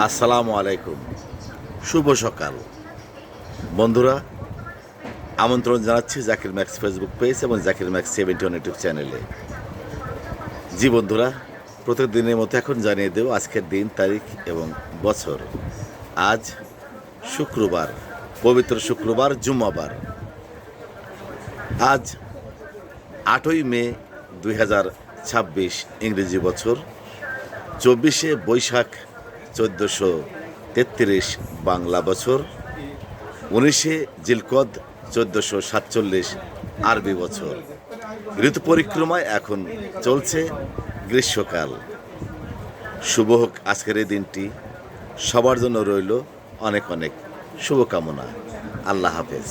আসসালামু আলাইকুম। শুভ সকাল বন্ধুরা। আমন্ত্রণ জানাচ্ছি জাকির ম্যাক্স ফেসবুক পেজ এবং জাকির ম্যাক্স 71 ইউটিউব চ্যানেলে। জি বন্ধুরা, প্রতিদিনের মতো এখন জানিয়ে দেব আজকের দিন, তারিখ এবং বছর। আজ শুক্রবার, পবিত্র শুক্রবার, জুম্মাবার। আজ 8ই মে 2026 ইংরেজি বছর, 24শে বৈশাখ 1433 বাংলা বছর, 19শে জিলকদ 1447 আরবি বছর। ঋতু পরিক্রমায় এখন চলছে গ্রীষ্মকাল। শুভ হোক আজকের এই দিনটি, সবার জন্য রইল অনেক অনেক শুভকামনা। আল্লাহ হাফেজ।